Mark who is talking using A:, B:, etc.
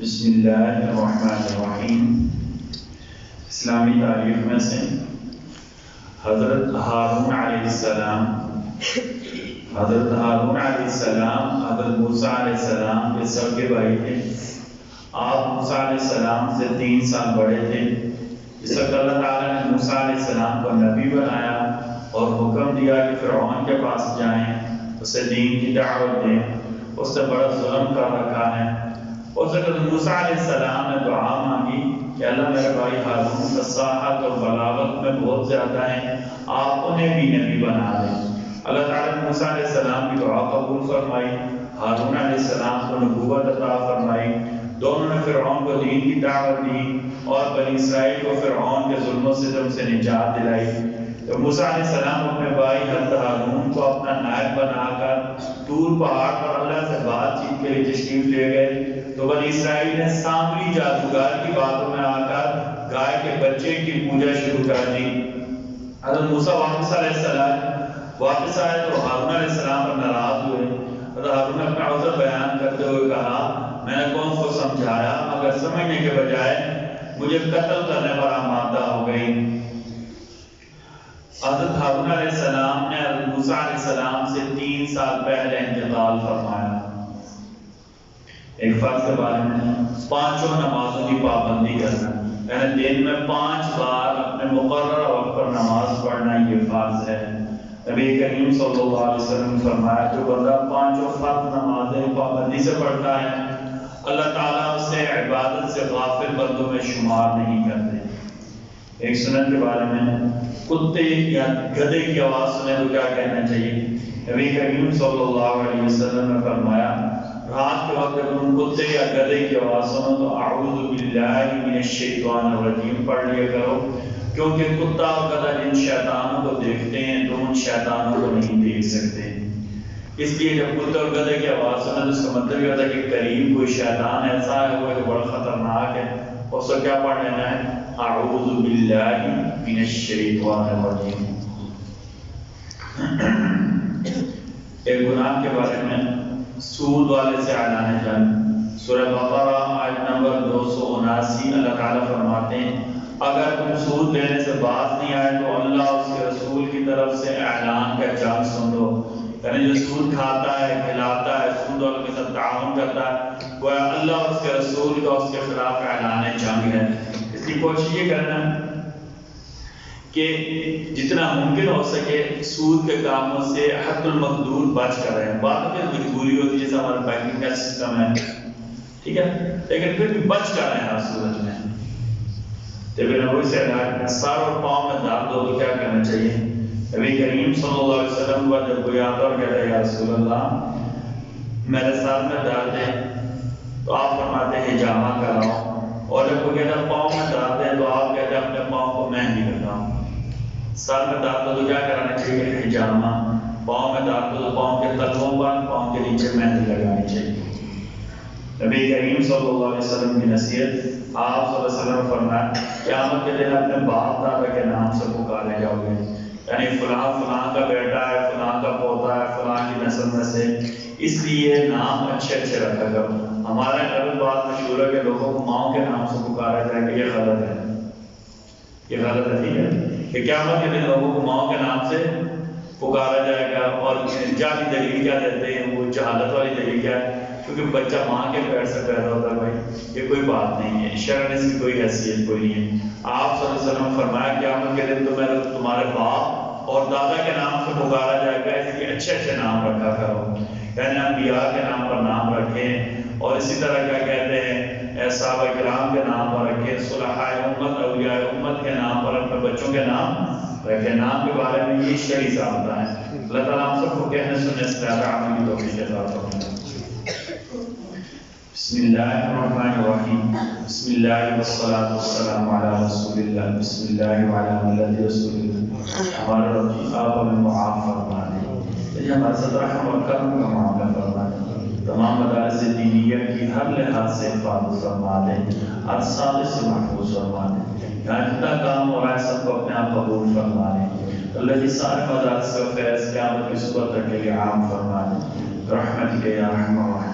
A: بسم اللہ الرحمن الرحیم۔ اسلامی تاریخ میں سے حضرت ہارون علیہ السلام، حضرت موسیٰ علیہ السلام کے سگے بھائی تھے۔ آپ موسیٰ علیہ السلام سے 3 سال بڑے تھے۔ اس وقت اللہ تعالیٰ نے موسیٰ علیہ السلام کو نبی بنایا اور حکم دیا کہ فرعون کے پاس جائیں، اسے دین کی دعوت دیں، اس سے بڑا ظلم کر رکھا ہے۔ اس وقت موسیٰ علیہ السلام نے دعا مانگی کہ اللہ میرے بھائی ہارون فصاحت اور بلاغت میں بہت زیادہ ہیں، آپ انہیں بھی نبی بنا دیں۔ اللہ تعالیٰ نے موسیٰ علیہ السلام کی دعا قبول فرمائی، ہارون علیہ السلام کو نبوت عطا فرمائی۔ دونوں نے فرعون کو دین کی دعوت دی اور بنی اسرائیل کو فرعون کے ظلم و ستم سے نجات دلائی۔ تو موسیٰ علیہ السلام اپنے بھائی حضرت ہارون کو اپنا نائب بنا کر طور پہاڑ پر اللہ سے بات چیت کے لیے تشریف لے گئے تو بنی اسرائیل نے سامری جادوگر کی باتوں میں آ کر گائے کے بچے کی پوجا شروع کر دی۔ حضرت موسیٰ واپس آئے تو ہارون علیہ السلام پر ناراض ہوئے۔ حضرت ہارون نے اپنا عذر بیان کرتے ہوئے کہا، میں نے قوم کو سمجھایا مگر سمجھنے کے بجائے مجھے قتل کرنے پر آمادہ ہو گئی۔ حضرت ہارون علیہ السلام نے حضرت موسیٰ علیہ السلام سے 3 سال پہلے انتقال فرمایا۔ ایک فرض کے بارے میں 5 نمازوں کی پابندی کرنا، یعنی دن میں 5 بار اپنے مقررہ وقت پر نماز پڑھنا یہ فرض ہے۔ نبی کریم صلی اللہ علیہ وسلم نے فرمایا جو بندہ 5 فرض نمازیں پابندی سے پڑھتا ہے اللہ تعالیٰ اسے عبادت سے غافل بندوں میں شمار نہیں کرتے۔ ایک سنت کے بارے میں کتے یا گدھے کی آواز سنے تو کیا کہنا چاہیے؟ نبی کریم صلی اللہ علیہ وسلم نے فرمایا رات کے وقت جب تم کتے یا گدھے کی آواز سنو تو اعوذ باللہ من الشیطان الرجیم پڑھ لیا کرو، کیونکہ کتا اور گدھا جن شیطانوں کو دیکھتے ہیں تم ان شیطانوں کو نہیں دیکھ سکتے۔ اس لیے جب کتے اور گدھے کی آواز سنیں تو اس کا مطلب یہ ہوتا ہے کہ قریب کوئی شیطان ایسا ہے وہ بڑا خطرناک ہے، اس کو کیا پڑھ لینا ہے؟ اعوذ باللہ من الشیطان الرجیم۔ ایک گناہ کے بارے میں سود والے سے اعلان جنگ، سورہ بقرہ آیت نمبر 279۔ اللہ تعالیٰ فرماتے ہیں اگر تم سود لینے سے باز نہیں آئے تو اللہ اس کے رسول کی طرف سے اعلان کا جنگ سن لو۔ یعنی جو سود کھاتا ہے، کھلاتا ہے، سود والوں کے ساتھ تعاون کرتا ہے، وہ اللہ اور اس کے رسول کا اس کے خلاف اعلان جنگ ہے۔ اس کی کوشش یہ کرنا کہ جتنا ممکن ہو سکے سود کے کاموں سے حد المقدور بچ کر رہے۔ بعد میں مجبوری ہوتی ہے جیسے ہمارا بینکنگ کا سسٹم ہے، ٹھیک ہے، لیکن پھر بھی بچ کر رہے ہیں ہر صورت میں۔ طب نبوی سے سر اور پاؤں میں درد ہو تو کیا کرنا چاہیے؟ نبی کریم صلی اللہ علیہ وسلم کو جب کوئی آتا اور کہتا ہے یا رسول اللہ میرے سر میں درد ہے تو آپ فرماتے ہیں حجامہ کراؤ، اور جب کوئی کہتا ہے پاؤں میں درد ہے تو آپ کہتے ہیں اپنے پاؤں کو مہندی لگاؤ۔ سر میں درد ہو تو کیا کرانا چاہیے؟ حجامہ۔ پاؤں میں درد ہو تو پاؤں کے تلووں پر، پاؤں کے نیچے مہندی لگانی چاہیے۔ نبی کریم صلی اللہ علیہ وسلم کی نصیحت، آپ صلی اللہ علیہ وسلم نے فرمایا قیامت کے دن اپنے باپ دادا کے نام سے پکارے جاؤ گے، یعنی فلاں فلاں کا بیٹا ہے، فلاں کا پوتا ہے، فلاں کی نسل میں سے، اس لیے نام اچھے اچھے رکھا کرو۔ ہمارے غلط بات مشہور ہے کہ لوگوں کو ماؤں کے نام سے پکارا جائے گا، یہ غلط ہے، یہ غلط ہے، ٹھیک ہے، کہ قیامت کے دن لوگوں کو ماؤں کے نام سے پکارا جائے گا۔ اور جعلی دلیل کیا دیتے ہیں، وہ جہالت والی دلیل کیا ہے؟ کیونکہ بچہ ماں کے پیٹ سے پیدا ہوتا ہے، بھائی یہ کوئی بات نہیں ہے، شرع اس کی کوئی حیثیت کوئی نہیں ہے۔ آپ صلی اللہ علیہ وسلم نے فرمایا قیامت کے دن تمہارے باپ اور دادا کے نام سے پکارا جائے گا، اس لیے اچھے اچھے نام رکھا کرو، یعنی انبیاء کے نام پر نام رکھیں، اور اسی طرح کیا کہتے ہیں صحابہ کرام کے نام پر رکھیں، صلحاء امت اولیاء امت کے نام پر اپنے بچوں کے نام رکھیں۔ نام کے بارے میں یہ شرعی ضابطہ ہے۔ اللہ تعالیٰ ہم سب کو کہنے سننے سے زیادہ عمل کی توفیق عطا فرمائے۔ بسم اللہ الرحمن الرحیم، بسم اللہ والصلاة والسلام علی رسول اللہ، بسم اللہ وعلی ملت رسول اللہ۔ ہمارے رب جی آپ ہمیں معاف فرما دیں، یہ ہمارے ساتھ رحم اور کرم کا معاملہ فرما دیں، تمام مدارس دینیہ کی ہر لحاظ سے حفاظت فرما دیں، ہر سال سے محفوظ فرما دیں، یہاں جتنا کام ہو رہا ہے سب کو اپنے آپ قبول فرما دیں۔ اللہ جی سارے مدارس کا فیض قیامت کی صبح تک کے لیے عام فرما دیں، رحمتک یا ارحم الراحمین۔